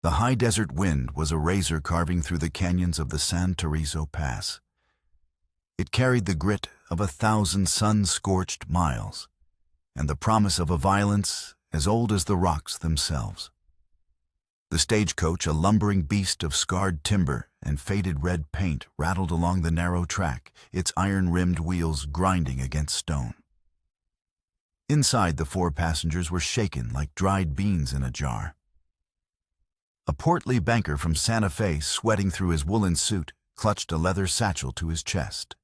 The high desert wind was a razor carving through the canyons of the San Teresa Pass. It carried the grit of 1,000 sun-scorched miles, and the promise of a violence as old as the rocks themselves. The stagecoach, a lumbering beast of scarred timber and faded red paint, rattled along the narrow track, its iron-rimmed wheels grinding against stone. Inside, the 4 passengers were shaken like dried beans in a jar. A portly banker from Santa Fe, sweating through his woolen suit, clutched a leather satchel to his chest.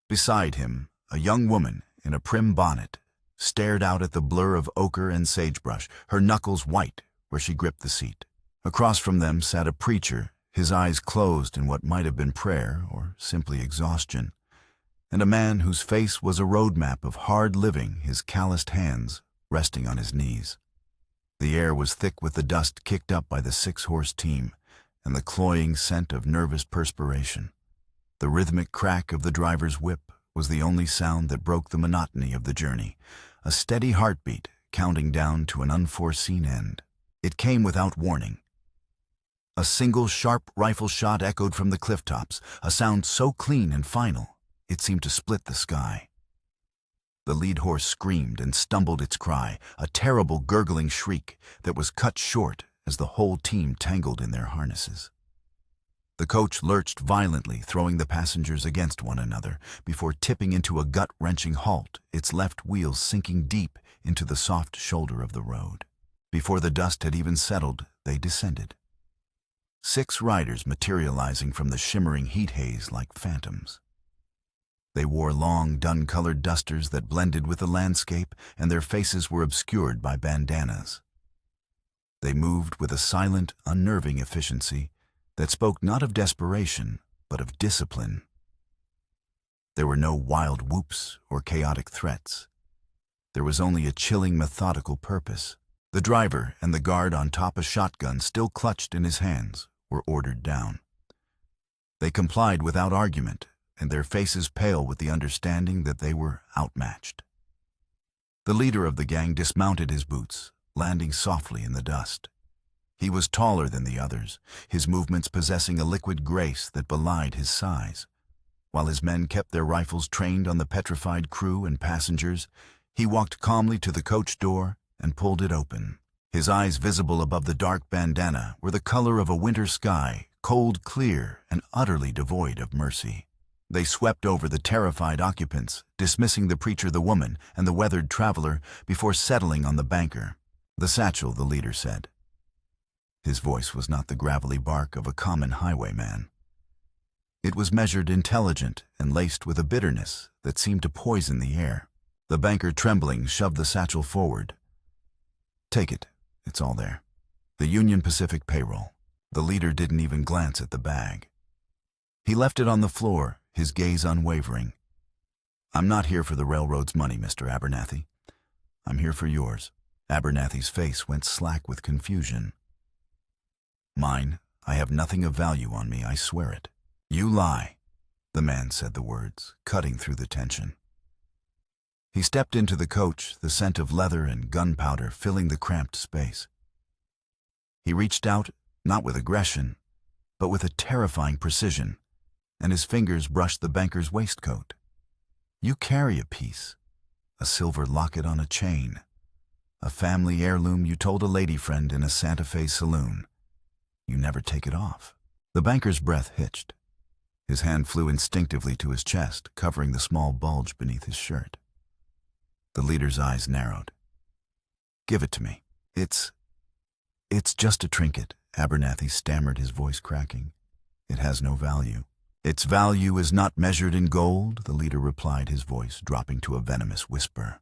Beside him, a young woman in a prim bonnet stared out at the blur of ochre and sagebrush, her knuckles white where she gripped the seat. Across from them sat a preacher, his eyes closed in what might have been prayer or simply exhaustion, and a man whose face was a roadmap of hard living, his calloused hands resting on his knees. The air was thick with the dust kicked up by the 6-horse team and the cloying scent of nervous perspiration. The rhythmic crack of the driver's whip was the only sound that broke the monotony of the journey, a steady heartbeat counting down to an unforeseen end. It came without warning. A single sharp rifle shot echoed from the cliff tops, a sound so clean and final it seemed to split the sky. The lead horse screamed and stumbled its cry, a terrible gurgling shriek that was cut short as the whole team tangled in their harnesses. The coach lurched violently, throwing the passengers against one another, before tipping into a gut-wrenching halt, its left wheels sinking deep into the soft shoulder of the road. Before the dust had even settled, they descended. 6 riders materializing from the shimmering heat haze like phantoms. They wore long, dun-colored dusters that blended with the landscape, and their faces were obscured by bandanas. They moved with a silent, unnerving efficiency that spoke not of desperation, but of discipline. There were no wild whoops or chaotic threats. There was only a chilling, methodical purpose. The driver and the guard on top, a shotgun still clutched in his hands, were ordered down. They complied without argument, and their faces pale with the understanding that they were outmatched. The leader of the gang dismounted his boots, landing softly in the dust. He was taller than the others, his movements possessing a liquid grace that belied his size. While his men kept their rifles trained on the petrified crew and passengers, he walked calmly to the coach door and pulled it open. His eyes, visible above the dark bandana, were the color of a winter sky, cold, clear, and utterly devoid of mercy. They swept over the terrified occupants, dismissing the preacher, the woman, and the weathered traveler before settling on the banker. "The satchel," the leader said. His voice was not the gravelly bark of a common highwayman. It was measured, intelligent, and laced with a bitterness that seemed to poison the air. The banker, trembling, shoved the satchel forward. "Take it. It's all there. The Union Pacific payroll." The leader didn't even glance at the bag. He left it on the floor, his gaze unwavering. "I'm not here for the railroad's money, Mr. Abernathy. I'm here for yours." Abernathy's face went slack with confusion. "Mine? I have nothing of value on me, I swear it." "You lie." The man said the words, cutting through the tension. He stepped into the coach, the scent of leather and gunpowder filling the cramped space. He reached out, not with aggression, but with a terrifying precision, and his fingers brushed the banker's waistcoat. "You carry a piece, a silver locket on a chain, a family heirloom you told a lady friend in a Santa Fe saloon. You never take it off." The banker's breath hitched. His hand flew instinctively to his chest, covering the small bulge beneath his shirt. The leader's eyes narrowed. "Give it to me." It's just a trinket," Abernathy stammered, his voice cracking. "It has no value." "Its value is not measured in gold," the leader replied, his voice dropping to a venomous whisper.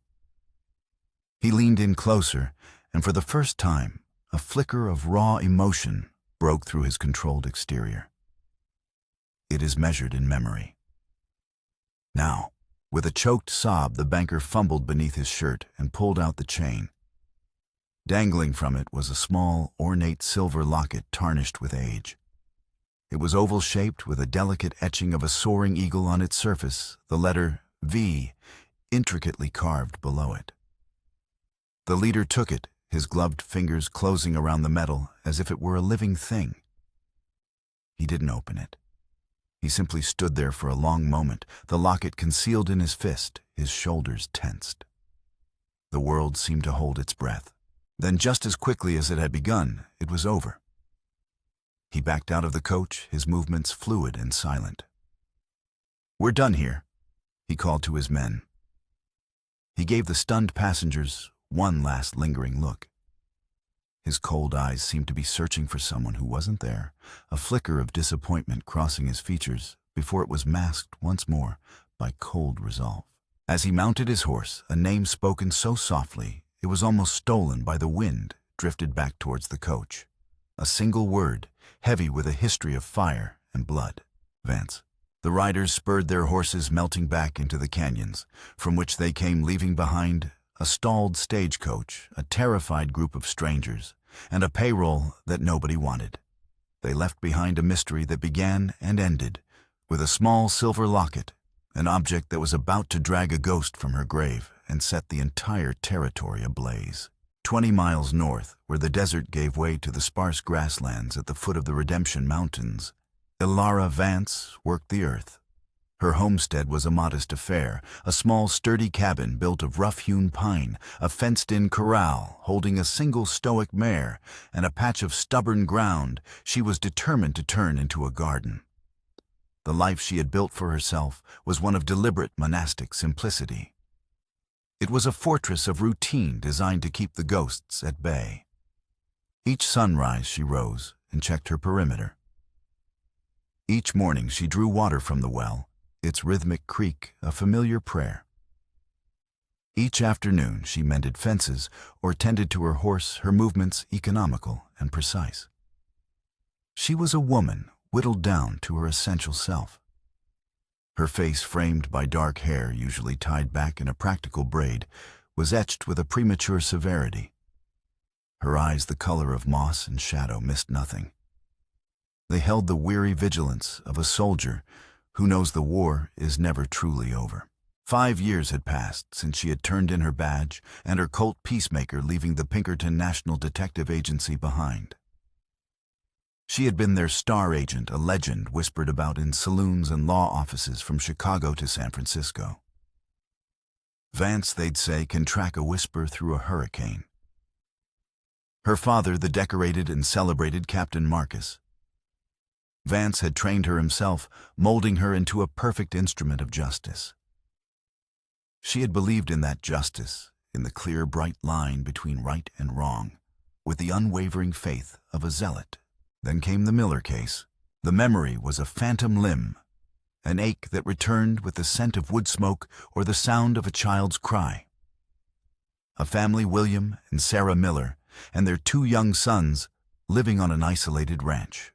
He leaned in closer, and for the first time, a flicker of raw emotion broke through his controlled exterior. "It is measured in memory." Now, with a choked sob, the banker fumbled beneath his shirt and pulled out the chain. Dangling from it was a small, ornate silver locket tarnished with age. It was oval-shaped with a delicate etching of a soaring eagle on its surface, the letter V intricately carved below it. The leader took it, his gloved fingers closing around the metal as if it were a living thing. He didn't open it. He simply stood there for a long moment, the locket concealed in his fist, his shoulders tensed. The world seemed to hold its breath. Then, just as quickly as it had begun, it was over. He backed out of the coach, his movements fluid and silent. "We're done here," he called to his men. He gave the stunned passengers one last lingering look. His cold eyes seemed to be searching for someone who wasn't there, a flicker of disappointment crossing his features before it was masked once more by cold resolve. As he mounted his horse, a name spoken so softly it was almost stolen by the wind drifted back towards the coach. A single word, heavy with a history of fire and blood. Vance. The riders spurred their horses, melting back into the canyons, from which they came, leaving behind a stalled stagecoach, a terrified group of strangers, and a payroll that nobody wanted. They left behind a mystery that began and ended with a small silver locket, an object that was about to drag a ghost from her grave and set the entire territory ablaze. 20 miles north, where the desert gave way to the sparse grasslands at the foot of the Redemption Mountains, Ilara Vance worked the earth. Her homestead was a modest affair, a small sturdy cabin built of rough-hewn pine, a fenced-in corral holding a single stoic mare, and a patch of stubborn ground she was determined to turn into a garden. The life she had built for herself was one of deliberate monastic simplicity. It was a fortress of routine designed to keep the ghosts at bay. Each sunrise she rose and checked her perimeter. Each morning she drew water from the well, its rhythmic creak a familiar prayer. Each afternoon she mended fences or tended to her horse, her movements economical and precise. She was a woman whittled down to her essential self. Her face, framed by dark hair usually tied back in a practical braid, was etched with a premature severity. Her eyes, the color of moss and shadow, missed nothing. They held the weary vigilance of a soldier who knows the war is never truly over. 5 years had passed since she had turned in her badge and her Colt peacemaker, leaving the Pinkerton National Detective Agency behind. She had been their star agent, a legend whispered about in saloons and law offices from Chicago to San Francisco. Vance, they'd say, can track a whisper through a hurricane. Her father, the decorated and celebrated Captain Marcus. Vance had trained her himself, molding her into a perfect instrument of justice. She had believed in that justice, in the clear, bright line between right and wrong, with the unwavering faith of a zealot. Then came the Miller case. The memory was a phantom limb, an ache that returned with the scent of wood smoke or the sound of a child's cry. A family, William and Sarah Miller, and their 2 young sons, living on an isolated ranch.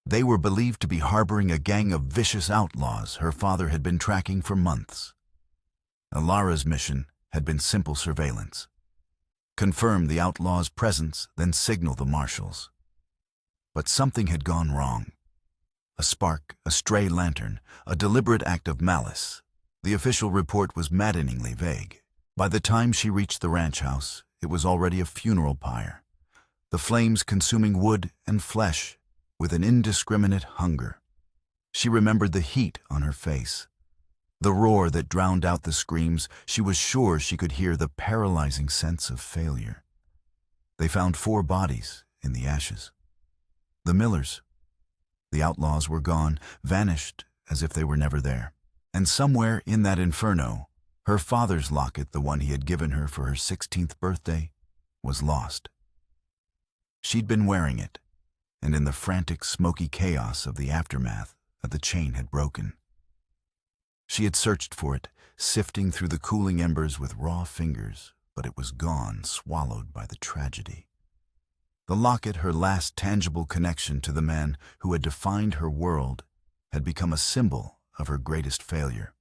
They were believed to be harboring a gang of vicious outlaws her father had been tracking for months. Ilara's mission had been simple surveillance. Confirm the outlaws' presence, then signal the marshals. But something had gone wrong. A spark, a stray lantern, a deliberate act of malice. The official report was maddeningly vague. By the time she reached the ranch house, it was already a funeral pyre, the flames consuming wood and flesh with an indiscriminate hunger. She remembered the heat on her face, the roar that drowned out the screams. She was sure she could hear the paralyzing sense of failure. They found 4 bodies in the ashes. The Millers. The outlaws were gone, vanished as if they were never there. And somewhere in that inferno, her father's locket, the one he had given her for her 16th birthday, was lost. She'd been wearing it, and in the frantic, smoky chaos of the aftermath, the chain had broken. She had searched for it, sifting through the cooling embers with raw fingers, but it was gone, swallowed by the tragedy. The locket, her last tangible connection to the man who had defined her world, had become a symbol of her greatest failure.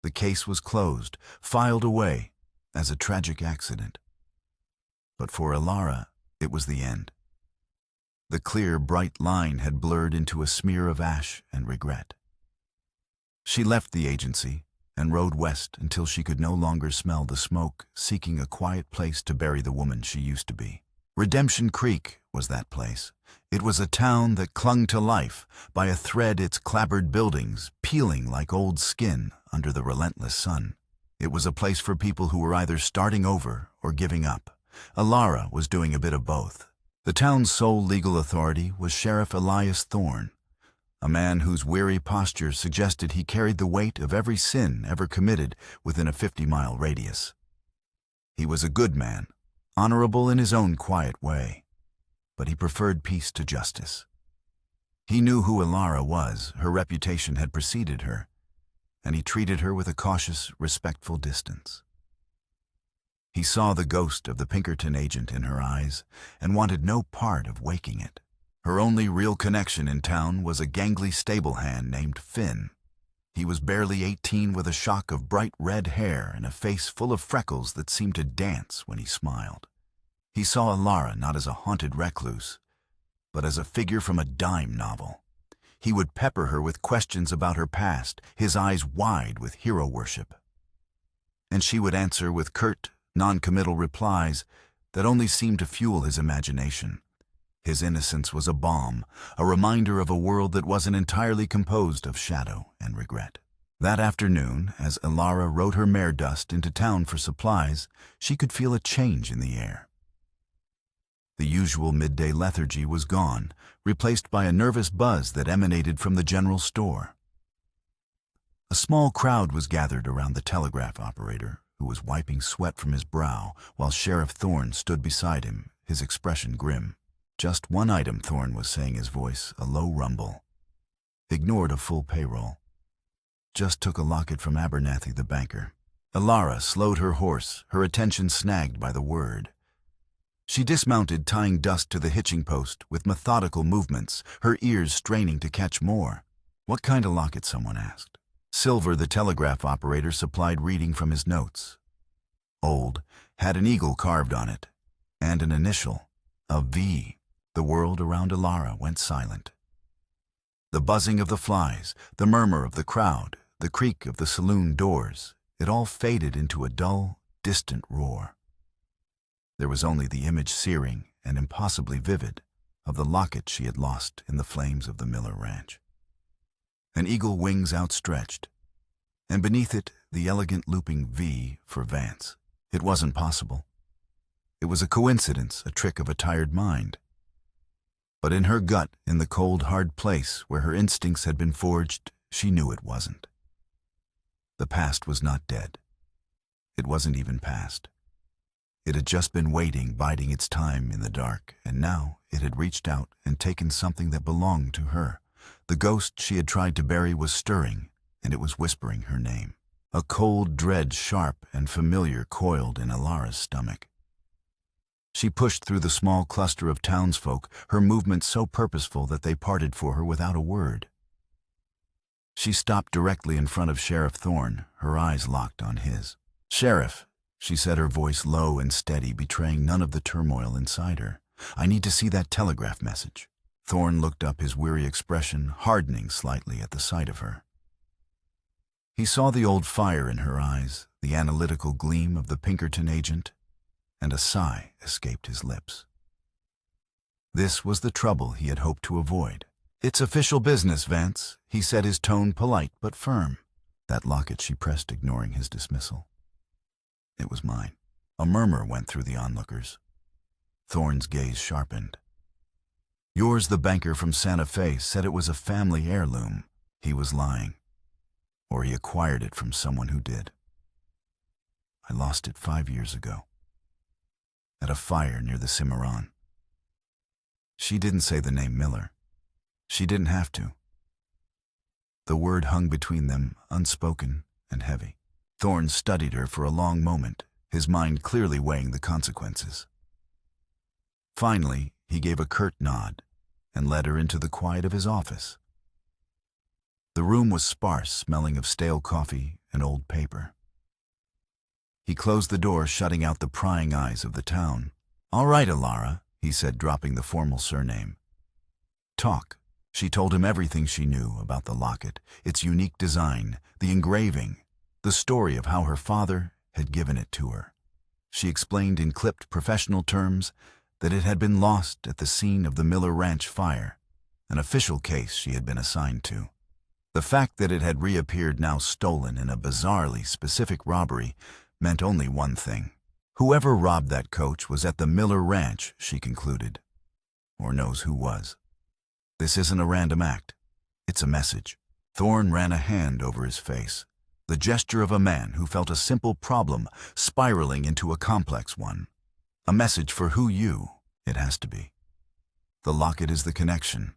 The case was closed, filed away as a tragic accident. But for Ilara, it was the end. The clear, bright line had blurred into a smear of ash and regret. She left the agency and rode west until she could no longer smell the smoke, seeking a quiet place to bury the woman she used to be. Redemption Creek was that place. It was a town that clung to life by a thread, its clapboard buildings peeling like old skin under the relentless sun. It was a place for people who were either starting over or giving up. Alara was doing a bit of both. The town's sole legal authority was Sheriff Elias Thorne, a man whose weary posture suggested he carried the weight of every sin ever committed within a 50-mile radius. He was a good man, honorable in his own quiet way, but he preferred peace to justice. He knew who Alara was, her reputation had preceded her, and he treated her with a cautious, respectful distance. He saw the ghost of the Pinkerton agent in her eyes and wanted no part of waking it. Her only real connection in town was a gangly stable hand named Finn. He was barely 18 with a shock of bright red hair and a face full of freckles that seemed to dance when he smiled. He saw Alara not as a haunted recluse, but as a figure from a dime novel. He would pepper her with questions about her past, his eyes wide with hero worship. And she would answer with curt, non-committal replies that only seemed to fuel his imagination. His innocence was a balm, a reminder of a world that wasn't entirely composed of shadow and regret. That afternoon, as Alara rode her mare Dust into town for supplies, she could feel a change in the air. The usual midday lethargy was gone, replaced by a nervous buzz that emanated from the general store. A small crowd was gathered around the telegraph operator, who was wiping sweat from his brow while Sheriff Thorne stood beside him, his expression grim. Just one item, Thorne was saying, his voice a low rumble. Ignored a full payroll. Just took a locket from Abernathy the banker. Alara slowed her horse, her attention snagged by the word. She dismounted, tying Dust to the hitching post with methodical movements, her ears straining to catch more. What kind of locket, someone asked. Silver, the telegraph operator, supplied reading from his notes. Old, had an eagle carved on it, and an initial, a V. The world around Alara went silent. The buzzing of the flies, the murmur of the crowd, the creak of the saloon doors, it all faded into a dull, distant roar. There was only the image, searing and impossibly vivid, of the locket she had lost in the flames of the Miller Ranch. An eagle, wings outstretched, and beneath it the elegant looping V for Vance. It wasn't possible. It was a coincidence, a trick of a tired mind. But in her gut, in the cold, hard place where her instincts had been forged, she knew it wasn't. The past was not dead. It wasn't even past. It had just been waiting, biding its time in the dark, and now it had reached out and taken something that belonged to her. The ghost she had tried to bury was stirring, and it was whispering her name. A cold dread, sharp and familiar, coiled in Alara's stomach. She pushed through the small cluster of townsfolk, her movements so purposeful that they parted for her without a word. She stopped directly in front of Sheriff Thorne, her eyes locked on his. "Sheriff," she said, her voice low and steady, betraying none of the turmoil inside her. "I need to see that telegraph message." Thorne looked up, his weary expression hardening slightly at the sight of her. He saw the old fire in her eyes, the analytical gleam of the Pinkerton agent, and a sigh escaped his lips. This was the trouble he had hoped to avoid. "It's official business, Vance," he said, his tone polite but firm. That locket, she pressed, ignoring his dismissal. "It was mine." A murmur went through the onlookers. Thorne's gaze sharpened. "Yours, the banker from Santa Fe, said it was a family heirloom." He was lying. Or he acquired it from someone who did. "I lost it 5 years ago. At a fire near the Cimarron." She didn't say the name Miller. She didn't have to. The word hung between them, unspoken and heavy. Thorne studied her for a long moment, his mind clearly weighing the consequences. Finally, he gave a curt nod and led her into the quiet of his office. The room was sparse, smelling of stale coffee and old paper. He closed the door, shutting out the prying eyes of the town. "All right, Alara," he said, dropping the formal surname. "Talk." She told him everything she knew about the locket, its unique design, the engraving, the the story of how her father had given it to her. She explained in clipped professional terms that it had been lost at the scene of the Miller Ranch fire, an official case she had been assigned to. The fact that it had reappeared now stolen in a bizarrely specific robbery meant only one thing. Whoever robbed that coach was at the Miller Ranch, she concluded. Or knows who was. This isn't a random act. It's a message. Thorne ran a hand over his face, the gesture of a man who felt a simple problem spiraling into a complex one. A message for who you, it has to be. The locket is the connection.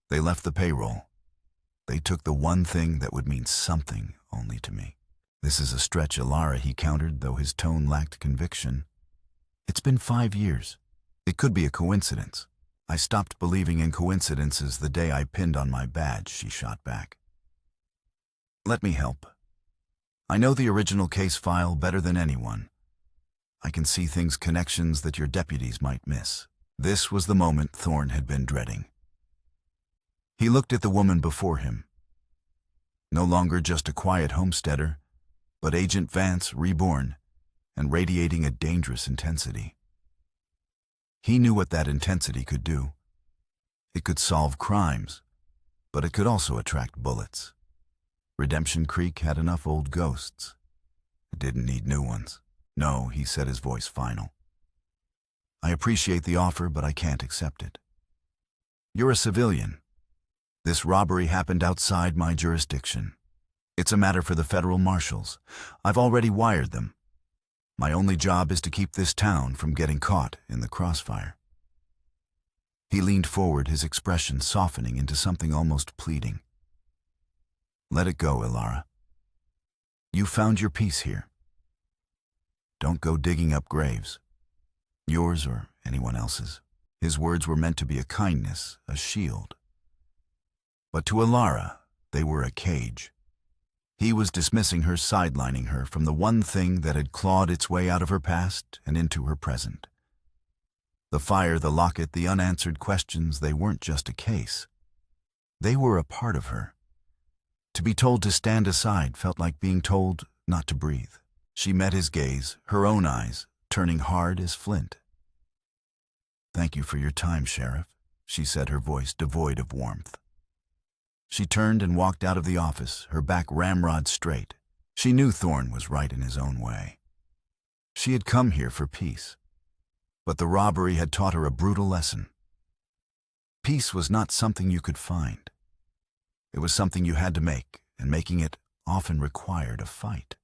They left the payroll. They took the one thing that would mean something only to me. This is a stretch, Alara, he countered, though his tone lacked conviction. It's been 5 years. It could be a coincidence. I stopped believing in coincidences the day I pinned on my badge, she shot back. Let me help. I know the original case file better than anyone. I can see connections that your deputies might miss. This was the moment Thorne had been dreading. He looked at the woman before him. No longer just a quiet homesteader, but Agent Vance reborn and radiating a dangerous intensity. He knew what that intensity could do. It could solve crimes, but it could also attract bullets. Redemption Creek had enough old ghosts. It didn't need new ones. No, he said, his voice final. I appreciate the offer, but I can't accept it. You're a civilian. This robbery happened outside my jurisdiction. It's a matter for the federal marshals. I've already wired them. My only job is to keep this town from getting caught in the crossfire. He leaned forward, his expression softening into something almost pleading. Let it go, Alara. You found your peace here. Don't go digging up graves. Yours or anyone else's. His words were meant to be a kindness, a shield. But to Alara, they were a cage. He was dismissing her, sidelining her from the one thing that had clawed its way out of her past and into her present. The fire, the locket, the unanswered questions, they weren't just a case. They were a part of her. To be told to stand aside felt like being told not to breathe. She met his gaze, her own eyes, turning hard as flint. Thank you for your time, Sheriff, she said, her voice devoid of warmth. She turned and walked out of the office, her back ramrod straight. She knew Thorne was right in his own way. She had come here for peace, but the robbery had taught her a brutal lesson. Peace was not something you could find. It was something you had to make, and making it often required a fight.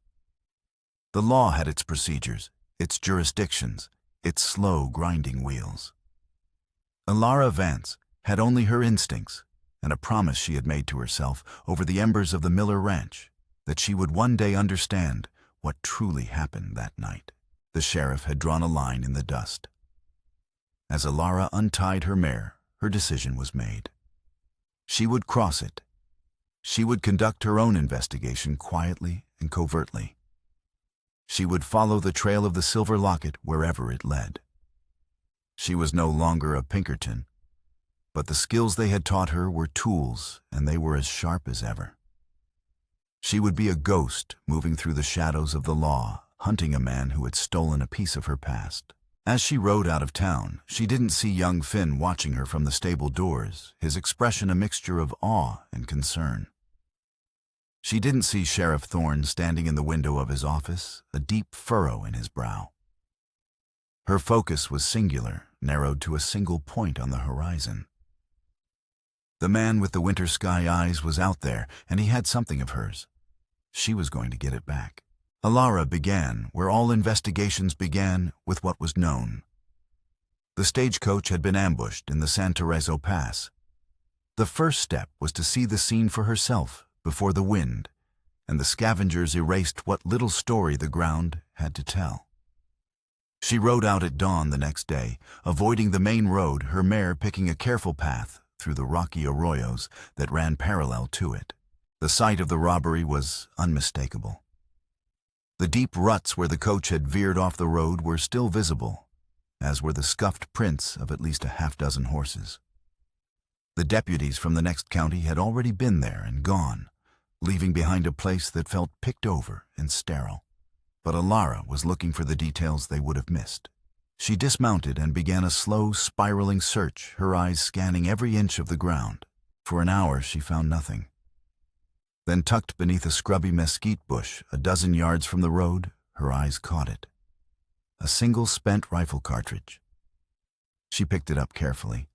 The law had its procedures, its jurisdictions, its slow, grinding wheels. Alara Vance had only her instincts, and a promise she had made to herself over the embers of the Miller Ranch, that she would one day understand what truly happened that night. The sheriff had drawn a line in the dust. As Alara untied her mare, her decision was made. She would cross it. She would conduct her own investigation quietly and covertly. She would follow the trail of the silver locket wherever it led. She was no longer a Pinkerton, but the skills they had taught her were tools, and they were as sharp as ever. She would be a ghost moving through the shadows of the law, hunting a man who had stolen a piece of her past. As she rode out of town, she didn't see young Finn watching her from the stable doors, his expression a mixture of awe and concern. She didn't see Sheriff Thorne standing in the window of his office, a deep furrow in his brow. Her focus was singular, narrowed to a single point on the horizon. The man with the winter sky eyes was out there, and he had something of hers. She was going to get it back. Alara began where all investigations began, with what was known. The stagecoach had been ambushed in the San Teresa Pass. The first step was to see the scene for herself before the wind, and the scavengers erased what little story the ground had to tell. She rode out at dawn the next day, avoiding the main road, her mare picking a careful path through the rocky arroyos that ran parallel to it. The site of the robbery was unmistakable. The deep ruts where the coach had veered off the road were still visible, as were the scuffed prints of at least a half-dozen horses. The deputies from the next county had already been there and gone, leaving behind a place that felt picked over and sterile. But Alara was looking for the details they would have missed. She dismounted and began a slow, spiraling search, her eyes scanning every inch of the ground. For an hour she found nothing. Then, tucked beneath a scrubby mesquite bush a dozen yards from the road, her eyes caught it. A single spent rifle cartridge. She picked it up carefully.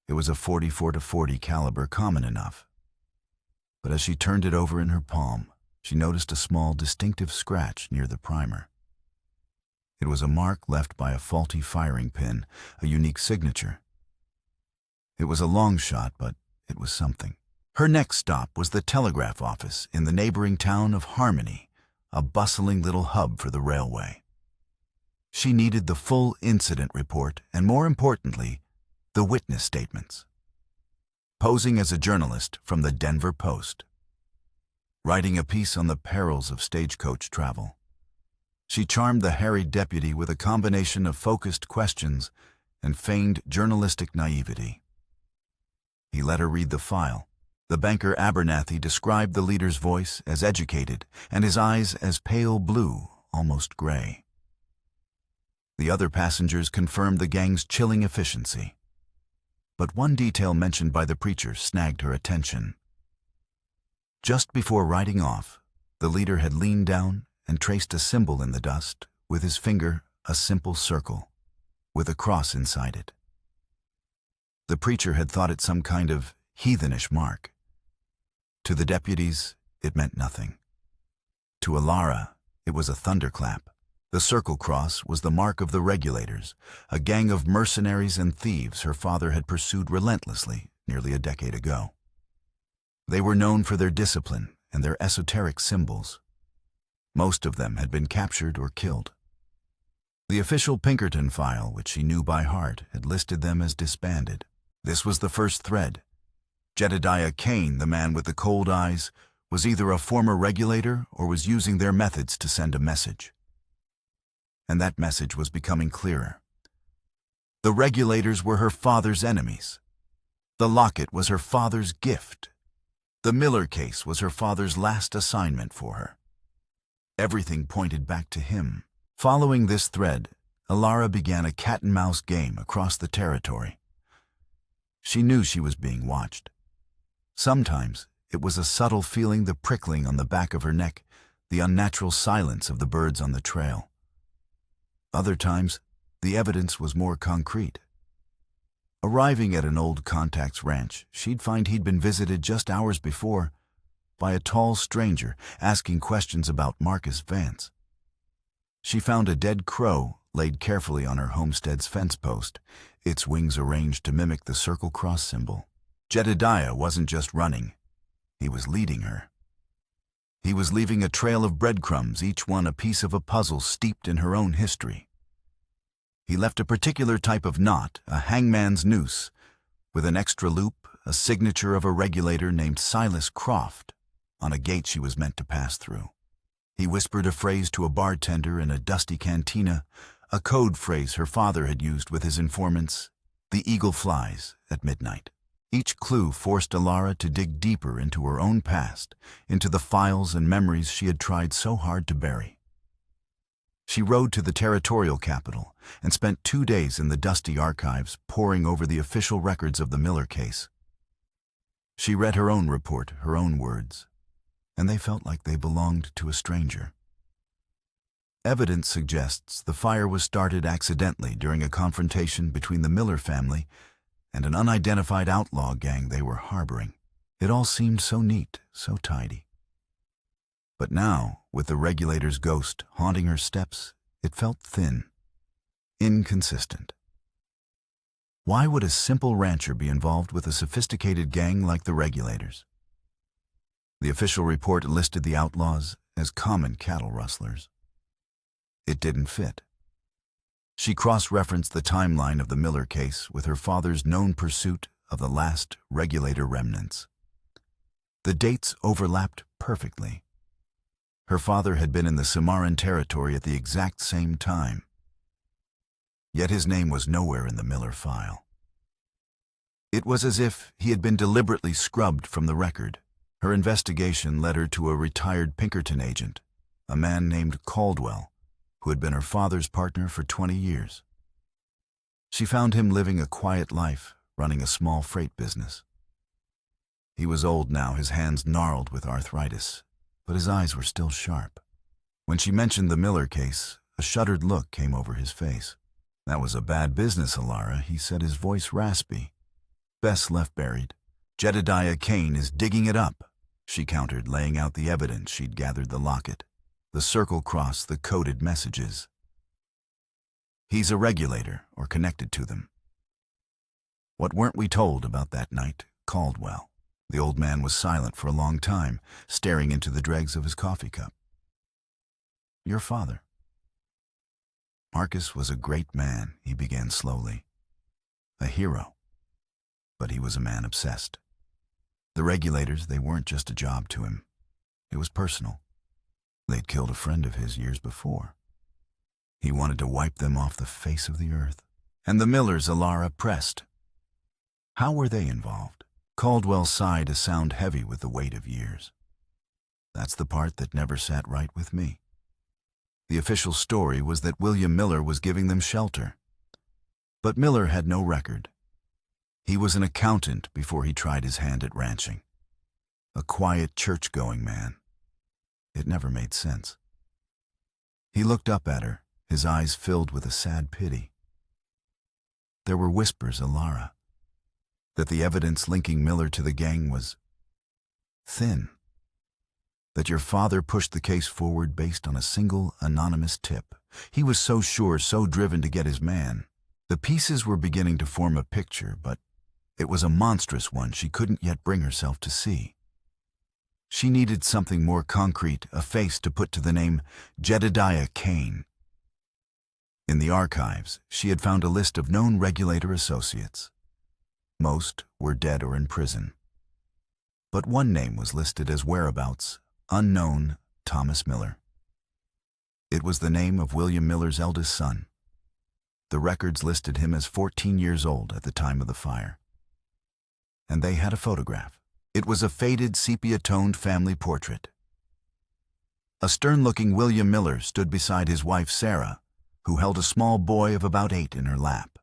It was a .44-40 caliber, common enough. But as she turned it over in her palm, she noticed a small, distinctive scratch near the primer. It was a mark left by a faulty firing pin, a unique signature. It was a long shot, but it was something. Her next stop was the telegraph office in the neighboring town of Harmony, a bustling little hub for the railway. She needed the full incident report and, more importantly, the witness statements. Posing as a journalist from the Denver Post, writing a piece on the perils of stagecoach travel, she charmed the harried deputy with a combination of focused questions and feigned journalistic naivety. He let her read the file. The banker Abernathy described the leader's voice as educated and his eyes as pale blue, almost gray. The other passengers confirmed the gang's chilling efficiency. But one detail mentioned by the preacher snagged her attention. Just before riding off, the leader had leaned down and traced a symbol in the dust, with his finger a simple circle, with a cross inside it. The preacher had thought it some kind of heathenish mark. To the deputies, it meant nothing. To Alara, it was a thunderclap. The circle cross was the mark of the regulators, a gang of mercenaries and thieves her father had pursued relentlessly nearly a decade ago. They were known for their discipline and their esoteric symbols. Most of them had been captured or killed. The official Pinkerton file, which she knew by heart, had listed them as disbanded. This was the first thread. Jedediah Kane, the man with the cold eyes, was either a former regulator or was using their methods to send a message. And that message was becoming clearer. The regulators were her father's enemies. The locket was her father's gift. The Miller case was her father's last assignment for her. Everything pointed back to him. Following this thread, Alara began a cat-and-mouse game across the territory. She knew she was being watched. Sometimes it was a subtle feeling, the prickling on the back of her neck, the unnatural silence of the birds on the trail. Other times, the evidence was more concrete. Arriving at an old contact's ranch, she'd find he'd been visited just hours before by a tall stranger asking questions about Marcus Vance. She found a dead crow laid carefully on her homestead's fence post, its wings arranged to mimic the circle cross symbol. Jedediah wasn't just running, he was leading her. He was leaving a trail of breadcrumbs, each one a piece of a puzzle steeped in her own history. He left a particular type of knot, a hangman's noose, with an extra loop, a signature of a regulator named Silas Croft, on a gate she was meant to pass through. He whispered a phrase to a bartender in a dusty cantina, a code phrase her father had used with his informants, "The eagle flies at midnight." Each clue forced Alara to dig deeper into her own past, into the files and memories she had tried so hard to bury. She rode to the territorial capital and spent 2 days in the dusty archives poring over the official records of the Miller case. She read her own report, her own words, and they felt like they belonged to a stranger. Evidence suggests the fire was started accidentally during a confrontation between the Miller family and an unidentified outlaw gang they were harboring. It all seemed so neat, so tidy. But now, with the regulator's ghost haunting her steps, it felt thin, inconsistent. Why would a simple rancher be involved with a sophisticated gang like the regulators? The official report listed the outlaws as common cattle rustlers. It didn't fit. She cross-referenced the timeline of the Miller case with her father's known pursuit of the last regulator remnants. The dates overlapped perfectly. Her father had been in the Cimarron territory at the exact same time. Yet his name was nowhere in the Miller file. It was as if he had been deliberately scrubbed from the record. Her investigation led her to a retired Pinkerton agent, a man named Caldwell, who had been her father's partner for 20 years. She found him living a quiet life, running a small freight business. He was old now, his hands gnarled with arthritis, but his eyes were still sharp. When she mentioned the Miller case, a shuttered look came over his face. "That was a bad business, Alara," he said, his voice raspy. "Bess left buried. Jedediah Kane is digging it up," she countered, laying out the evidence she'd gathered: the locket, the circle cross, the coded messages. "He's a regulator, or connected to them." "What weren't we told about that night?" Caldwell. The old man was silent for a long time, staring into the dregs of his coffee cup. "Your father." "Marcus was a great man," he began slowly. "A hero. But he was a man obsessed. The regulators, they weren't just a job to him. It was personal. They'd killed a friend of his years before. He wanted to wipe them off the face of the earth." "And the Millers," Alara pressed. "How were they involved?" Caldwell sighed, a sound heavy with the weight of years. "That's the part that never sat right with me. The official story was that William Miller was giving them shelter. But Miller had no record. He was an accountant before he tried his hand at ranching. A quiet, church-going man. It never made sense." He looked up at her, his eyes filled with a sad pity. "There were whispers, Alara, that the evidence linking Miller to the gang was thin. That your father pushed the case forward based on a single anonymous tip. He was so sure, so driven to get his man. The pieces were beginning to form a picture, but it was a monstrous one she couldn't yet bring herself to see. She needed something more concrete, a face to put to the name Jedediah Kane. In the archives, she had found a list of known regulator associates. Most were dead or in prison. But one name was listed as whereabouts, unknown: Thomas Miller. It was the name of William Miller's eldest son. The records listed him as 14 years old at the time of the fire. And they had a photograph. It was a faded, sepia-toned family portrait. A stern-looking William Miller stood beside his wife Sarah, who held a small boy of about 8 in her lap.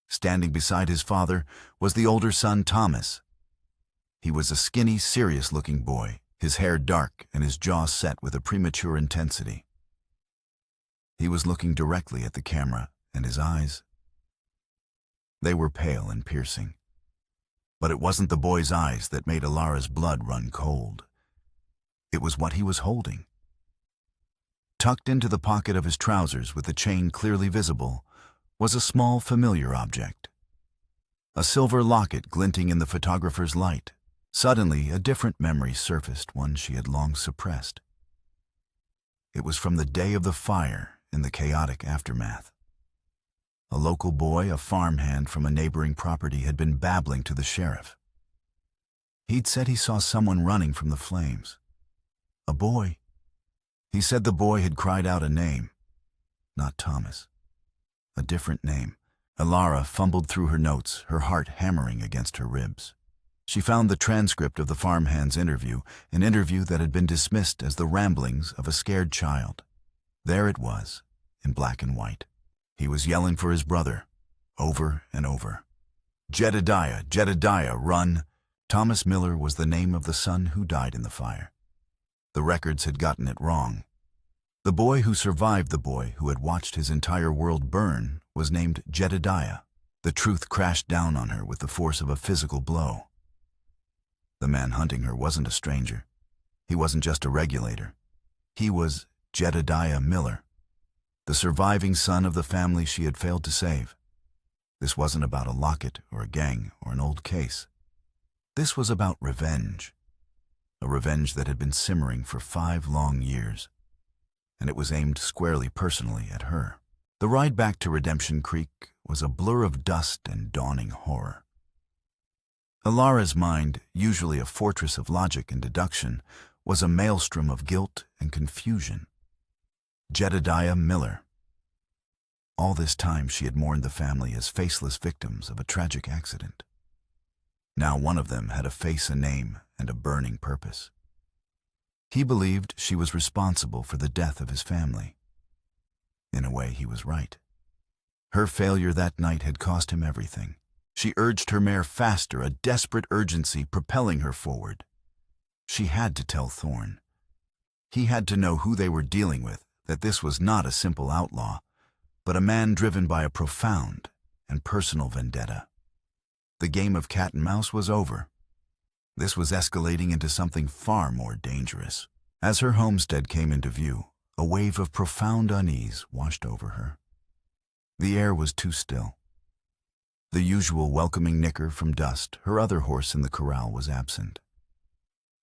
Standing beside his father was the older son, Thomas. He was a skinny, serious-looking boy, his hair dark and his jaw set with a premature intensity. He was looking directly at the camera, and his eyes, they were pale and piercing. But it wasn't the boy's eyes that made Alara's blood run cold. It was what he was holding. Tucked into the pocket of his trousers with the chain clearly visible was a small, familiar object. A silver locket glinting in the photographer's light. Suddenly, a different memory surfaced, one she had long suppressed. It was from the day of the fire, in the chaotic aftermath. A local boy, a farmhand from a neighboring property, had been babbling to the sheriff. He'd said he saw someone running from the flames. A boy. He said the boy had cried out a name. Not Thomas. A different name. Alara fumbled through her notes, her heart hammering against her ribs. She found the transcript of the farmhand's interview, an interview that had been dismissed as the ramblings of a scared child. There it was, in black and white. He was yelling for his brother, over and over. "Jedediah, Jedediah, run!" Thomas Miller was the name of the son who died in the fire. The records had gotten it wrong. The boy who survived, the boy who had watched his entire world burn, was named Jedediah. The truth crashed down on her with the force of a physical blow. The man hunting her wasn't a stranger. He wasn't just a regulator. He was Jedediah Miller, the surviving son of the family she had failed to save. This wasn't about a locket or a gang or an old case. This was about revenge. A revenge that had been simmering for 5 long years. And it was aimed squarely personally at her. The ride back to Redemption Creek was a blur of dust and dawning horror. Alara's mind, usually a fortress of logic and deduction, was a maelstrom of guilt and confusion. Jedediah Miller. All this time she had mourned the family as faceless victims of a tragic accident. Now one of them had a face, a name, and a burning purpose. He believed she was responsible for the death of his family. In a way, he was right. Her failure that night had cost him everything. She urged her mare faster, a desperate urgency propelling her forward. She had to tell Thorn. He had to know who they were dealing with, that this was not a simple outlaw, but a man driven by a profound and personal vendetta. The game of cat and mouse was over. This was escalating into something far more dangerous. As her homestead came into view, a wave of profound unease washed over her. The air was too still. The usual welcoming nicker from Dust, her other horse in the corral, was absent.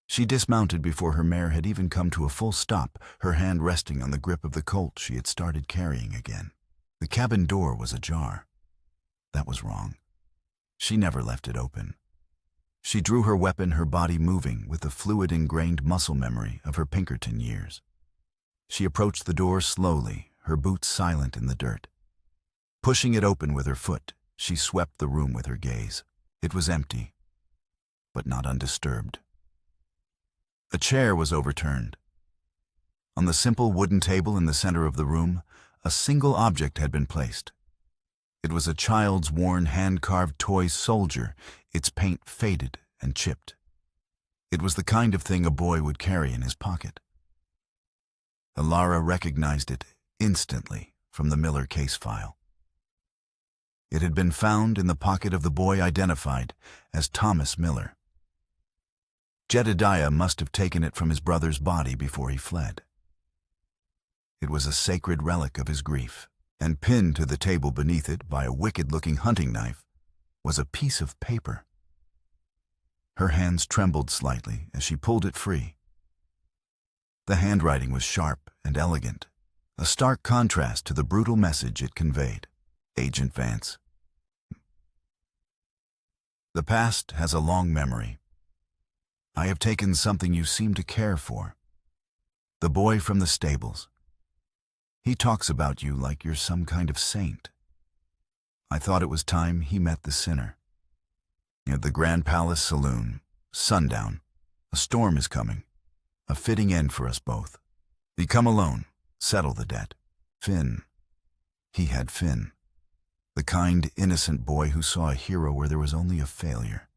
She dismounted before her mare had even come to a full stop, her hand resting on the grip of the colt she had started carrying again. The cabin door was ajar. That was wrong. She never left it open. She drew her weapon, her body moving with the fluid ingrained muscle memory of her Pinkerton years. She approached the door slowly, her boots silent in the dirt. Pushing it open with her foot, she swept the room with her gaze. It was empty, but not undisturbed. A chair was overturned. On the simple wooden table in the center of the room, a single object had been placed. It was a child's worn, hand-carved toy soldier, its paint faded and chipped. It was the kind of thing a boy would carry in his pocket. Alara recognized it instantly from the Miller case file. It had been found in the pocket of the boy identified as Thomas Miller. Jedediah must have taken it from his brother's body before he fled. It was a sacred relic of his grief, and pinned to the table beneath it by a wicked-looking hunting knife was a piece of paper. Her hands trembled slightly as she pulled it free. The handwriting was sharp and elegant, a stark contrast to the brutal message it conveyed. Agent Vance. The past has a long memory. I have taken something you seem to care for. The boy from the stables. He talks about you like you're some kind of saint. I thought it was time he met the sinner. At the Grand Palace Saloon, sundown. A storm is coming. A fitting end for us both. Become alone. Settle the debt. Finn. He had Finn. The kind, innocent boy who saw a hero where there was only a failure.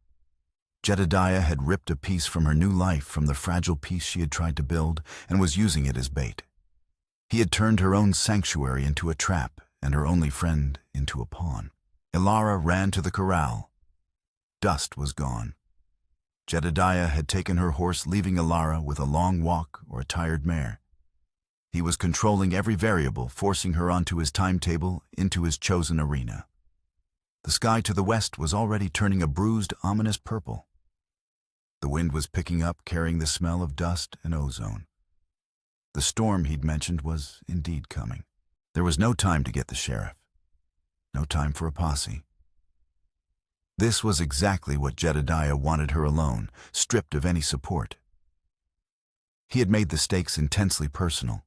Jedediah had ripped a piece from her new life, from the fragile piece she had tried to build, and was using it as bait. He had turned her own sanctuary into a trap, and her only friend into a pawn. Alara ran to the corral. Dust was gone. Jedediah had taken her horse, leaving Alara with a long walk or a tired mare. He was controlling every variable, forcing her onto his timetable, into his chosen arena. The sky to the west was already turning a bruised, ominous purple. The wind was picking up, carrying the smell of dust and ozone. The storm he'd mentioned was indeed coming. There was no time to get the sheriff. No time for a posse. This was exactly what Jedediah wanted her alone, stripped of any support. He had made the stakes intensely personal.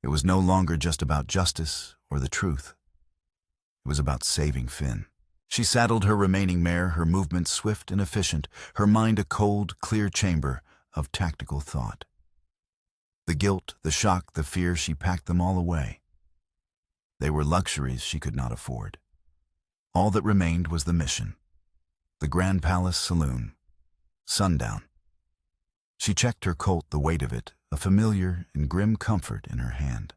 It was no longer just about justice or the truth. It was about saving Finn. She saddled her remaining mare, her movements swift and efficient, her mind a cold, clear chamber of tactical thought. The guilt, the shock, the fear, she packed them all away. They were luxuries she could not afford. All that remained was the mission. The Grand Palace Saloon. Sundown. She checked her colt, the weight of it, a familiar and grim comfort in her hand.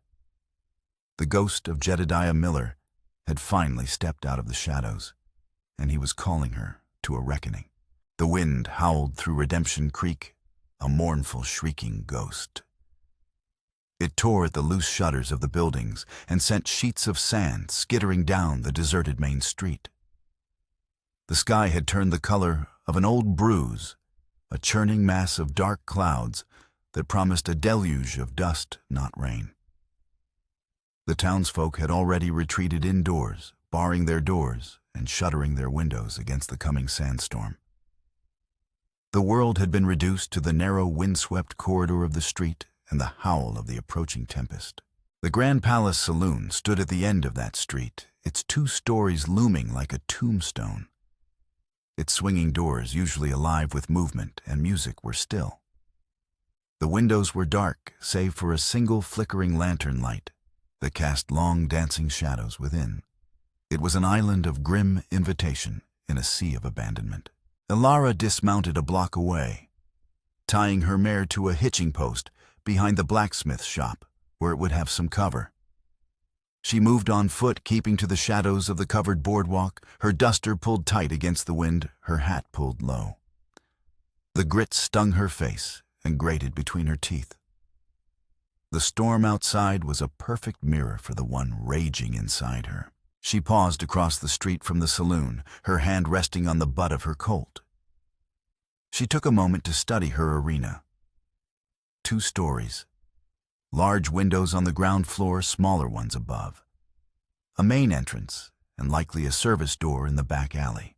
The ghost of Jedediah Miller had finally stepped out of the shadows, and he was calling her to a reckoning. The wind howled through Redemption Creek, a mournful, shrieking ghost. It tore at the loose shutters of the buildings and sent sheets of sand skittering down the deserted main street. The sky had turned the color of an old bruise, a churning mass of dark clouds that promised a deluge of dust, not rain. The townsfolk had already retreated indoors, barring their doors and shuttering their windows against the coming sandstorm. The world had been reduced to the narrow, windswept corridor of the street and the howl of the approaching tempest. The Grand Palace Saloon stood at the end of that street, its 2 stories looming like a tombstone. Its swinging doors, usually alive with movement and music, were still. The windows were dark, save for a single flickering lantern light that cast long dancing shadows within. It was an island of grim invitation in a sea of abandonment. Elara dismounted a block away, tying her mare to a hitching post behind the blacksmith shop, where it would have some cover. She moved on foot, keeping to the shadows of the covered boardwalk, her duster pulled tight against the wind, her hat pulled low. The grit stung her face and grated between her teeth. The storm outside was a perfect mirror for the one raging inside her. She paused across the street from the saloon, her hand resting on the butt of her Colt. She took a moment to study her arena. 2 stories. Large windows on the ground floor, smaller ones above. A main entrance, and likely a service door in the back alley.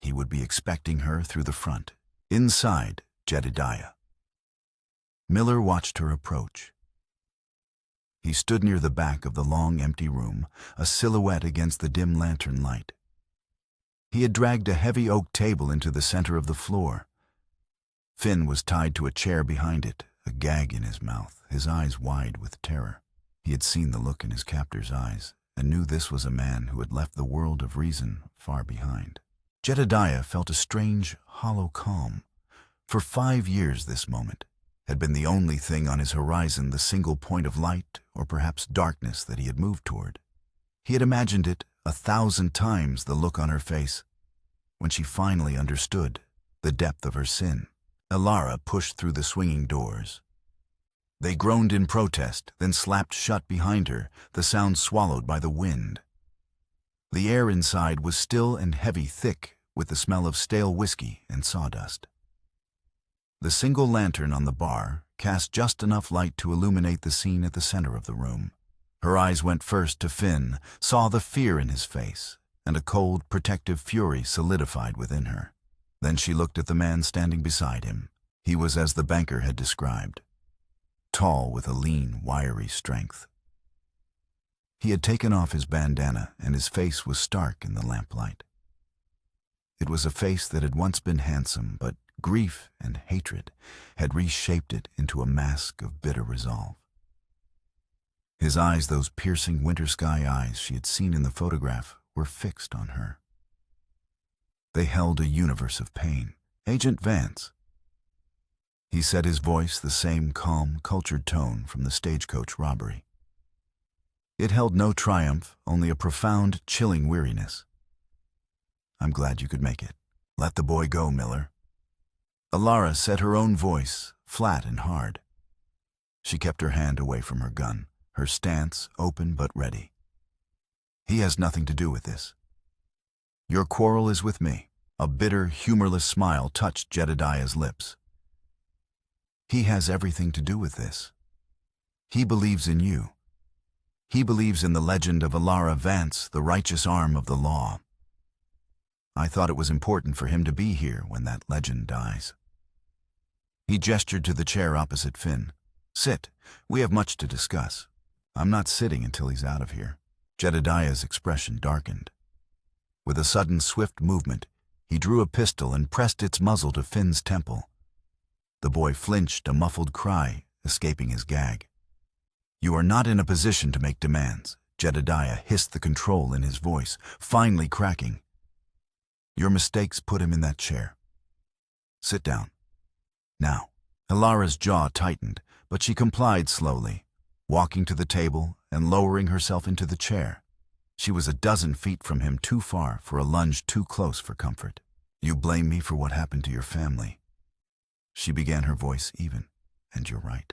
He would be expecting her through the front. Inside, Jedediah. Miller watched her approach. He stood near the back of the long, empty room, a silhouette against the dim lantern light. He had dragged a heavy oak table into the center of the floor. Finn was tied to a chair behind it, a gag in his mouth, his eyes wide with terror. He had seen the look in his captor's eyes and knew this was a man who had left the world of reason far behind. Jedediah felt a strange, hollow calm. For 5 years this moment had been the only thing on his horizon, the single point of light or perhaps darkness that he had moved toward. He had imagined it 1,000 times, the look on her face, when she finally understood the depth of her sin. Elara pushed through the swinging doors. They groaned in protest, then slapped shut behind her, the sound swallowed by the wind. The air inside was still and heavy, thick with the smell of stale whiskey and sawdust. The single lantern on the bar cast just enough light to illuminate the scene at the center of the room. Her eyes went first to Finn, saw the fear in his face, and a cold, protective fury solidified within her. Then she looked at the man standing beside him. He was as the banker had described, tall with a lean, wiry strength. He had taken off his bandana, and his face was stark in the lamplight. It was a face that had once been handsome, but grief and hatred had reshaped it into a mask of bitter resolve. His eyes, those piercing winter sky eyes she had seen in the photograph, were fixed on her. They held a universe of pain. "Agent Vance." He said, his voice the same calm, cultured tone from the stagecoach robbery. It held no triumph, only a profound, chilling weariness. "I'm glad you could make it. Let the boy go, Miller." Elara said, her own voice, flat and hard. She kept her hand away from her gun, her stance open but ready. "He has nothing to do with this. Your quarrel is with me." A bitter, humorless smile touched Jedediah's lips. "He has everything to do with this. He believes in you. He believes in the legend of Elara Vance, the righteous arm of the law. I thought it was important for him to be here when that legend dies." He gestured to the chair opposite Finn. "Sit. We have much to discuss." "I'm not sitting until he's out of here." Jedediah's expression darkened. With a sudden, swift movement, he drew a pistol and pressed its muzzle to Finn's temple. The boy flinched, a muffled cry escaping his gag. "You are not in a position to make demands," Jedediah hissed, the control in his voice finally cracking. "Your mistakes put him in that chair. Sit down. Now." Elara's jaw tightened, but she complied slowly, walking to the table and lowering herself into the chair. She was a dozen feet from him, too far for a lunge, too close for comfort. "You blame me for what happened to your family." She began, her voice even. "And you're right.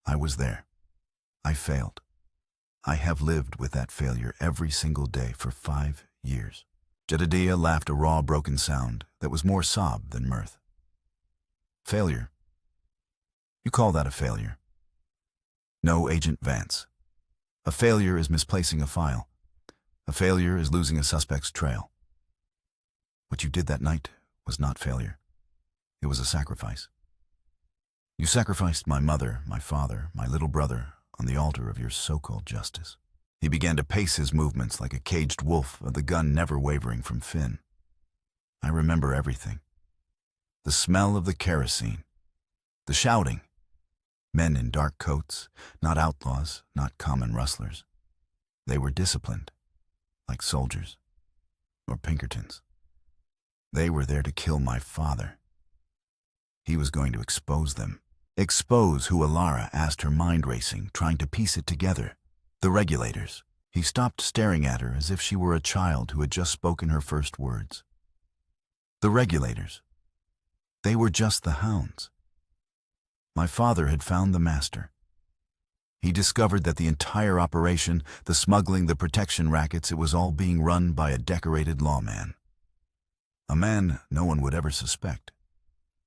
I was there. I failed. I have lived with that failure every single day for 5 years. Jedediah laughed, a raw, broken sound that was more sob than mirth. "Failure? You call that a failure?" "No, Agent Vance. A failure is misplacing a file. A failure is losing a suspect's trail. What you did that night was not failure. It was a sacrifice. You sacrificed my mother, my father, my little brother on the altar of your so-called justice." He began to pace his movements like a caged wolf, the gun never wavering from Finn. I remember everything. The smell of the kerosene, the shouting, men in dark coats, not outlaws, not common rustlers. They were disciplined, like soldiers, or Pinkertons. They were there to kill my father. He was going to expose them. Expose who Alara asked her mind racing, trying to piece it together. The regulators. He stopped staring at her as if she were a child who had just spoken her first words. The regulators. They were just the hounds. My father had found the master. He discovered that the entire operation, the smuggling, the protection rackets, it was all being run by a decorated lawman. A man no one would ever suspect.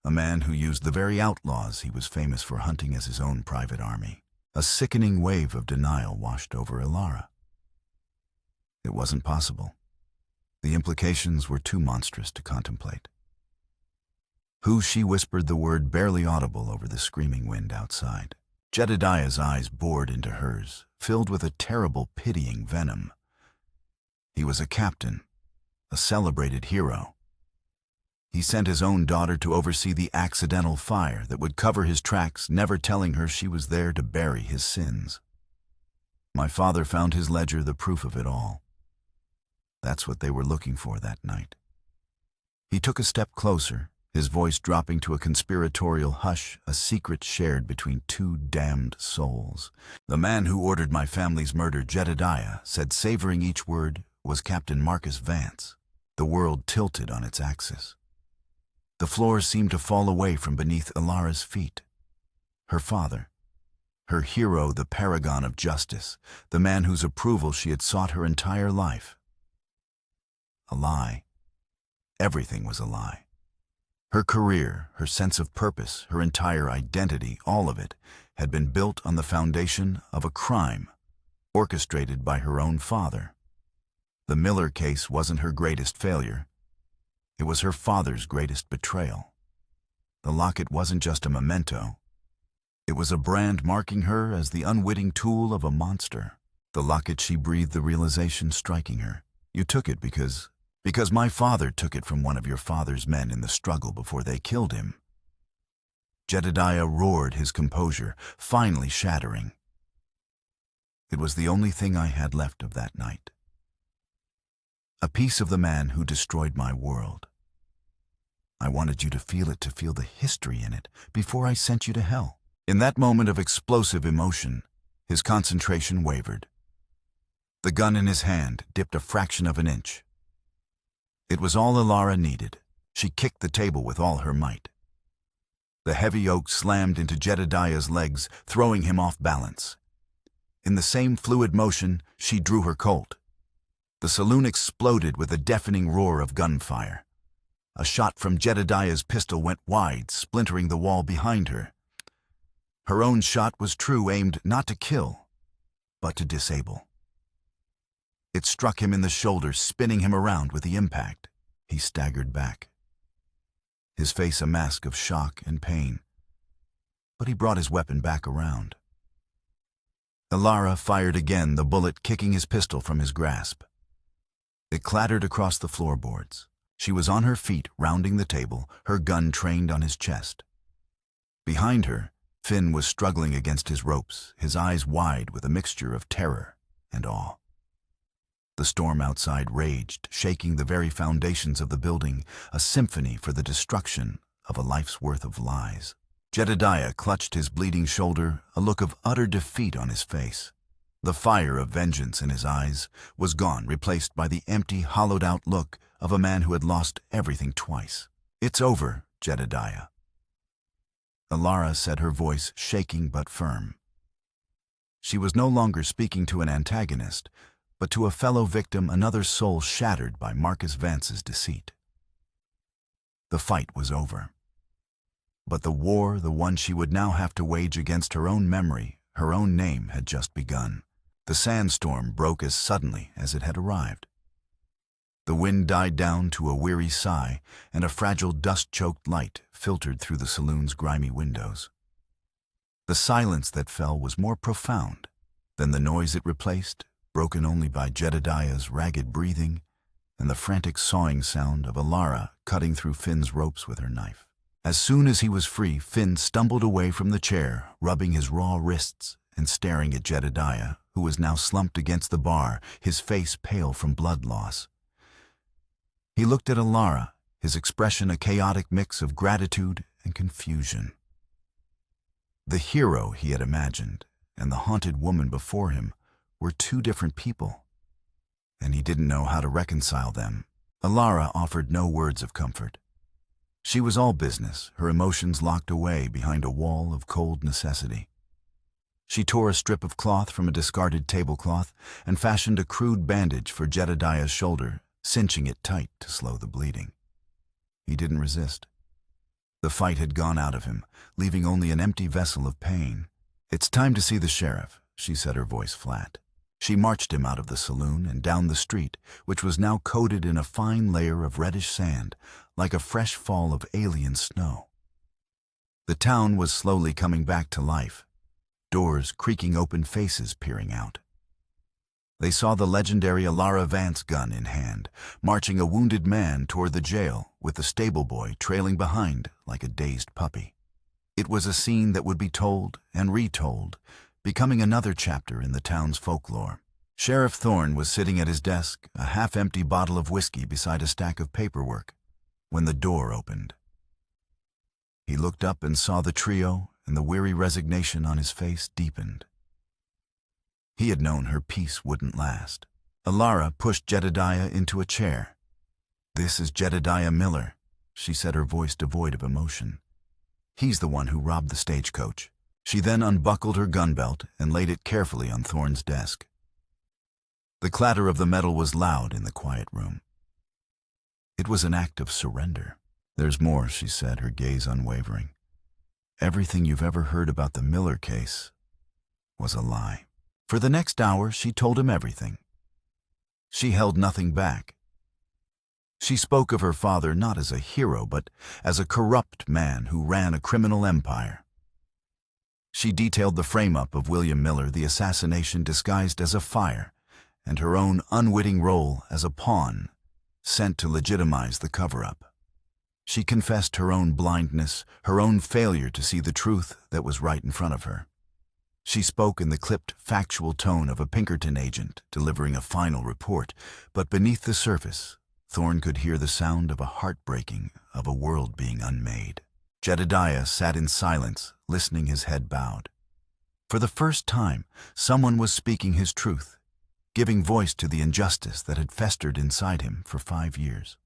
A man who used the very outlaws he was famous for hunting as his own private army. A sickening wave of denial washed over Alara. It wasn't possible. The implications were too monstrous to contemplate. Who, she whispered the word barely audible over the screaming wind outside. Jedediah's eyes bored into hers, filled with a terrible, pitying venom. He was a captain, a celebrated hero. He sent his own daughter to oversee the accidental fire that would cover his tracks, never telling her she was there to bury his sins. My father found his ledger the proof of it all. That's what they were looking for that night. He took a step closer, his voice dropping to a conspiratorial hush, a secret shared between two damned souls. The man who ordered my family's murder, Jedediah, said, savoring each word, was Captain Marcus Vance. The world tilted on its axis. The floor seemed to fall away from beneath Alara's feet. Her father, her hero, the paragon of justice, the man whose approval she had sought her entire life. A lie. Everything was a lie. Her career, her sense of purpose, her entire identity, all of it, had been built on the foundation of a crime, orchestrated by her own father. The Miller case wasn't her greatest failure. It was her father's greatest betrayal. The locket wasn't just a memento. It was a brand marking her as the unwitting tool of a monster. The locket, she breathed the realization striking her. You took it because my father took it from one of your father's men in the struggle before they killed him. Jedediah roared, his composure finally shattering. It was the only thing I had left of that night. A piece of the man who destroyed my world. I wanted you to feel it, to feel the history in it, before I sent you to hell. In that moment of explosive emotion, his concentration wavered. The gun in his hand dipped a fraction of an inch. It was all Alara needed. She kicked the table with all her might. The heavy oak slammed into Jedediah's legs, throwing him off balance. In the same fluid motion, she drew her Colt. The saloon exploded with a deafening roar of gunfire. A shot from Jedediah's pistol went wide, splintering the wall behind her. Her own shot was true, aimed not to kill, but to disable. It struck him in the shoulder, spinning him around with the impact. He staggered back, his face a mask of shock and pain. But he brought his weapon back around. Alara fired again, the bullet kicking his pistol from his grasp. It clattered across the floorboards. She was on her feet, rounding the table, her gun trained on his chest. Behind her, Finn was struggling against his ropes, his eyes wide with a mixture of terror and awe. The storm outside raged, shaking the very foundations of the building, a symphony for the destruction of a life's worth of lies. Jedediah clutched his bleeding shoulder, a look of utter defeat on his face. The fire of vengeance in his eyes was gone, replaced by the empty, hollowed-out look of a man who had lost everything twice. "It's over, Jedediah." Alara said, her voice shaking but firm. She was no longer speaking to an antagonist, but to a fellow victim, another soul shattered by Marcus Vance's deceit. The fight was over. But the war, the one she would now have to wage against her own memory, her own name, had just begun. The sandstorm broke as suddenly as it had arrived. The wind died down to a weary sigh, and a fragile dust-choked light filtered through the saloon's grimy windows. The silence that fell was more profound than the noise it replaced, broken only by Jedediah's ragged breathing and the frantic sawing sound of Alara cutting through Finn's ropes with her knife. As soon as he was free, Finn stumbled away from the chair, rubbing his raw wrists and staring at Jedediah, who was now slumped against the bar, his face pale from blood loss. He looked at Alara, his expression a chaotic mix of gratitude and confusion. The hero he had imagined and the haunted woman before him were two different people, and he didn't know how to reconcile them. Alara offered no words of comfort. She was all business, her emotions locked away behind a wall of cold necessity. She tore a strip of cloth from a discarded tablecloth and fashioned a crude bandage for Jedediah's shoulder, cinching it tight to slow the bleeding. He didn't resist. The fight had gone out of him, leaving only an empty vessel of pain. "It's time to see the sheriff," she said, her voice flat. She marched him out of the saloon and down the street, which was now coated in a fine layer of reddish sand, like a fresh fall of alien snow. The town was slowly coming back to life, doors creaking open, faces peering out. They saw the legendary Alara Vance gun in hand, marching a wounded man toward the jail, with the stable boy trailing behind like a dazed puppy. It was a scene that would be told and retold, becoming another chapter in the town's folklore. Sheriff Thorne was sitting at his desk, a half-empty bottle of whiskey beside a stack of paperwork, when the door opened. He looked up and saw the trio, and the weary resignation on his face deepened. He had known her peace wouldn't last. Alara pushed Jedediah into a chair. "This is Jedediah Miller," she said, her voice devoid of emotion. "He's the one who robbed the stagecoach." She then unbuckled her gun belt and laid it carefully on Thorne's desk. The clatter of the metal was loud in the quiet room. It was an act of surrender. "There's more," she said, her gaze unwavering. "Everything you've ever heard about the Miller case was a lie." For the next hour, she told him everything. She held nothing back. She spoke of her father not as a hero, but as a corrupt man who ran a criminal empire. She detailed the frame-up of William Miller, the assassination disguised as a fire, and her own unwitting role as a pawn sent to legitimize the cover-up. She confessed her own blindness, her own failure to see the truth that was right in front of her. She spoke in the clipped, factual tone of a Pinkerton agent delivering a final report, but beneath the surface, Thorne could hear the sound of a heartbreaking, of a world being unmade. Jedediah sat in silence, listening, his head bowed. For the first time, someone was speaking his truth, giving voice to the injustice that had festered inside him for 5 years.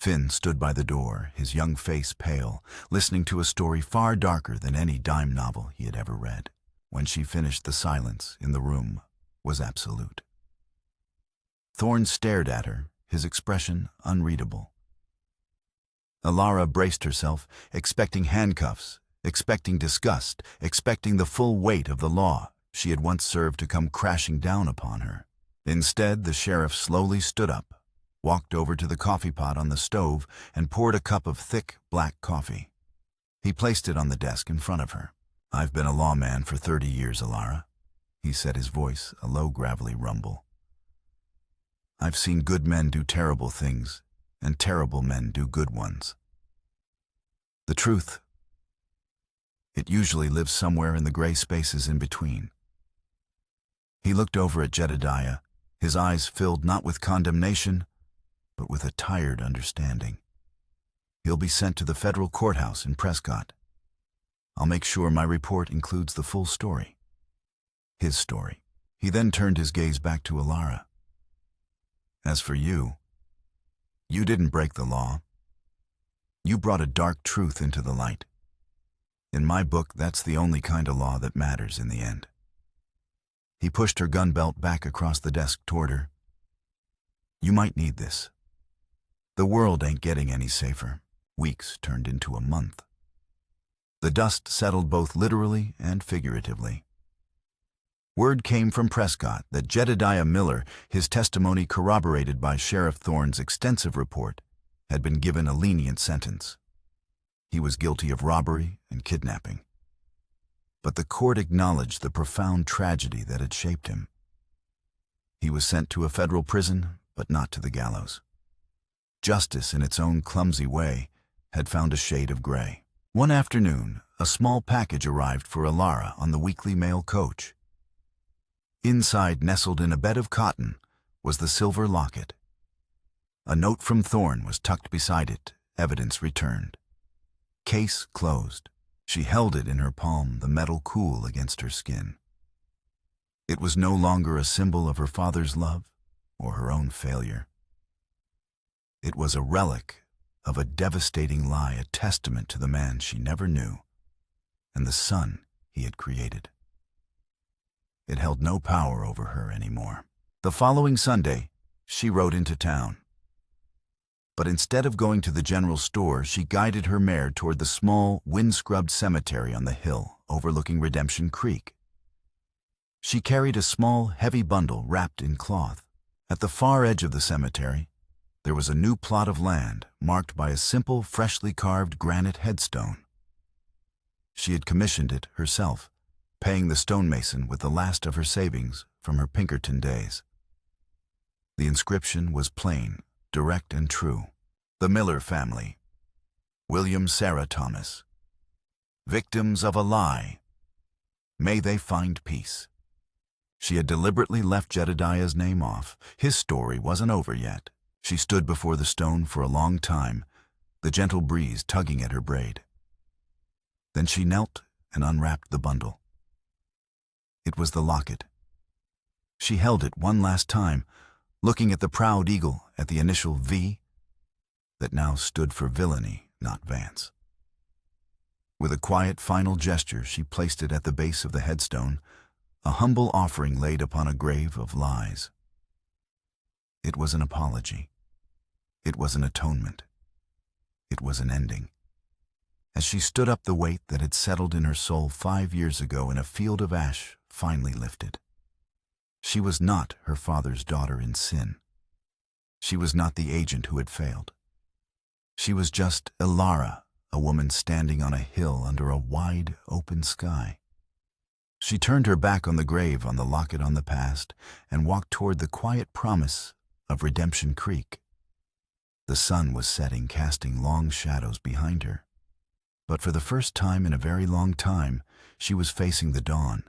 Finn stood by the door, his young face pale, listening to a story far darker than any dime novel he had ever read. When she finished, the silence in the room was absolute. Thorne stared at her, his expression unreadable. Alara braced herself, expecting handcuffs, expecting disgust, expecting the full weight of the law she had once served to come crashing down upon her. Instead, the sheriff slowly stood up, walked over to the coffee pot on the stove, and poured a cup of thick, black coffee. He placed it on the desk in front of her. "I've been a lawman for 30 years, Alara," he said, his voice a low, gravelly rumble. "I've seen good men do terrible things, and terrible men do good ones. The truth, it usually lives somewhere in the gray spaces in between." He looked over at Jedediah, his eyes filled not with condemnation, but with a tired understanding. "He'll be sent to the federal courthouse in Prescott. I'll make sure my report includes the full story. His story." He then turned his gaze back to Alara. "As for you, you didn't break the law. You brought a dark truth into the light. In my book, that's the only kind of law that matters in the end." He pushed her gun belt back across the desk toward her. "You might need this. The world ain't getting any safer." Weeks turned into a month. The dust settled both literally and figuratively. Word came from Prescott that Jedediah Miller, his testimony corroborated by Sheriff Thorne's extensive report, had been given a lenient sentence. He was guilty of robbery and kidnapping. But the court acknowledged the profound tragedy that had shaped him. He was sent to a federal prison, but not to the gallows. Justice, in its own clumsy way, had found a shade of gray. One afternoon, a small package arrived for Alara on the weekly mail coach. Inside, nestled in a bed of cotton, was the silver locket. A note from Thorn was tucked beside it, evidence returned. Case closed. She held it in her palm, the metal cool against her skin. It was no longer a symbol of her father's love or her own failure. It was a relic of a devastating lie, a testament to the man she never knew and the son he had created. It held no power over her anymore. The following Sunday, she rode into town. But instead of going to the general store, she guided her mare toward the small, wind-scrubbed cemetery on the hill overlooking Redemption Creek. She carried a small, heavy bundle wrapped in cloth. At the far edge of the cemetery, there was a new plot of land marked by a simple, freshly carved granite headstone. She had commissioned it herself, paying the stonemason with the last of her savings from her Pinkerton days. The inscription was plain, direct and true. The Miller family. William Sarah Thomas. Victims of a lie. May they find peace. She had deliberately left Jedediah's name off. His story wasn't over yet. She stood before the stone for a long time, the gentle breeze tugging at her braid. Then she knelt and unwrapped the bundle. It was the locket. She held it one last time, looking at the proud eagle at the initial V that now stood for villainy, not Vance. With a quiet final gesture, she placed it at the base of the headstone, a humble offering laid upon a grave of lies. It was an apology. It was an atonement. It was an ending. As she stood up, the weight that had settled in her soul 5 years ago in a field of ash finally lifted. She was not her father's daughter in sin. She was not the agent who had failed. She was just Alara, a woman standing on a hill under a wide, open sky. She turned her back on the grave, on the locket, on the past, and walked toward the quiet promise of Redemption Creek. The sun was setting, casting long shadows behind her. But for the first time in a very long time, she was facing the dawn.